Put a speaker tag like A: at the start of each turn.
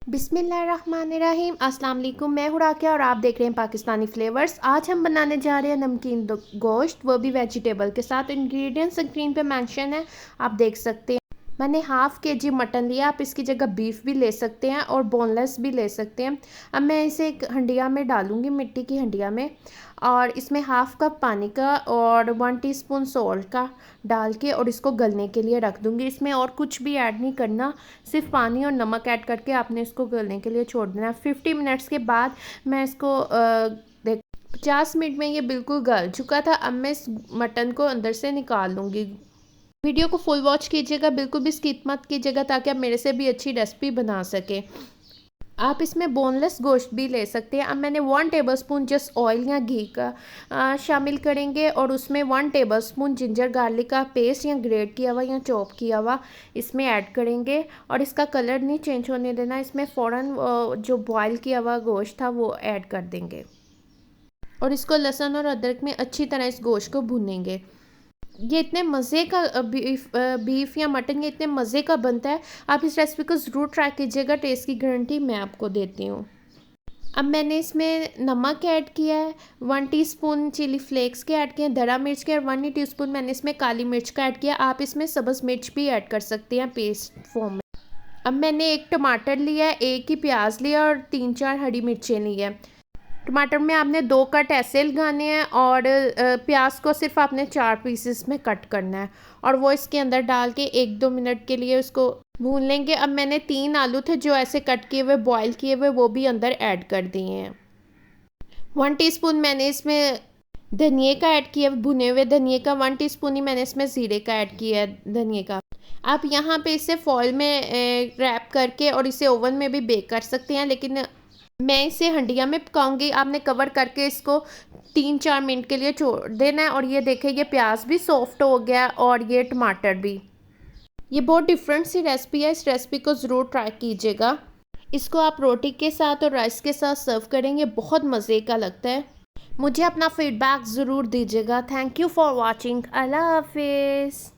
A: बिस्मिल्लाहिर्रहमानिर्रहीम। अस्सलाम वालेकुम। मैं हूँ राकिया और आप देख रहे हैं पाकिस्तानी फ्लेवर्स। आज हम बनाने जा रहे हैं नमकीन गोश्त, वो भी वेजिटेबल के साथ। इंग्रेडिएंट्स स्क्रीन पे मेंशन है, आप देख सकते हैं। मैंने हाफ़ के जी मटन लिया, आप इसकी जगह बीफ भी ले सकते हैं और बोनलेस भी ले सकते हैं। अब मैं इसे एक हंडिया में डालूँगी, मिट्टी की हंडिया में, और इसमें हाफ़ कप पानी का और 1 टीस्पून सॉल्ट का डाल के और इसको गलने के लिए रख दूँगी। इसमें और कुछ भी ऐड नहीं करना, सिर्फ पानी और नमक ऐड करके आपने इसको गलने के लिए छोड़ देना। 50 मिनट्स के बाद मैं इसको 50 मिनट में ये बिल्कुल गल चुका था। अब मैं इस मटन को अंदर से निकाल लूँगी। वीडियो को फुल वॉच कीजिएगा, बिल्कुल भी स्किप मत कीजिएगा, ताकि आप मेरे से भी अच्छी रेसिपी बना सकें। आप इसमें बोनलेस गोश्त भी ले सकते हैं। अब मैंने 1 टेबलस्पून जस्ट ऑयल या घी का शामिल करेंगे और उसमें 1 टेबलस्पून जिंजर गार्लिक का पेस्ट या ग्रेट किया हुआ या चॉप किया हुआ इसमें ऐड करेंगे और इसका कलर नहीं चेंज होने देना। इसमें फ़ौरन जो बॉयल किया हुआ गोश्त था वो ऐड कर देंगे और इसको लहसुन और अदरक में अच्छी तरह इस गोश्त को भूनेंगे। ये इतने मज़े का बीफ या मटन ये इतने मज़े का बनता है, आप इस रेसिपी को ज़रूर ट्राई कीजिएगा। टेस्ट की गारंटी मैं आपको देती हूँ। अब मैंने इसमें नमक ऐड किया है, 1 टीस्पून चिली फ्लेक्स के ऐड किए हैं, धरा मिर्च के, और 1 ही टीस्पून मैंने इसमें काली मिर्च का ऐड किया। आप इसमें सब्ज़ मिर्च भी ऐड कर सकते हैं पेस्ट फॉर्म में। अब मैंने 1 टमाटर लिया है, 1 ही प्याज लिया और 3-4 हरी मिर्चें ली हैं। टमाटर में आपने 2 कट ऐसे लगाने हैं और प्याज को सिर्फ आपने 4 पीसेस में कट करना है और वो इसके अंदर डाल के 1-2 मिनट के लिए उसको भून लेंगे। अब मैंने 3 आलू थे जो ऐसे कट किए हुए बॉईल किए हुए वो भी अंदर ऐड कर दिए हैं। 1 टीस्पून मैंने इसमें धनिए का ऐड किया, भुने हुए धनिए का। 1 टीस्पून ही मैंने इसमें ज़ीरे का ऐड किया है, धनिए का। आप यहाँ पे इसे फॉइल में रैप करके और इसे ओवन में भी बेक कर सकते हैं, लेकिन मैं इसे हंडिया में पकाऊंगी। आपने कवर करके इसको 3-4 मिनट के लिए छोड़ देना है और ये देखें, ये प्याज भी सॉफ्ट हो गया और ये टमाटर भी। ये बहुत डिफरेंट सी रेसिपी है, इस रेसिपी को ज़रूर ट्राई कीजिएगा। इसको आप रोटी के साथ और राइस के साथ सर्व करेंगे, बहुत मज़े का लगता है। मुझे अपना फीडबैक ज़रूर दीजिएगा। Thank you for watching. अल्लाह हाफिज़।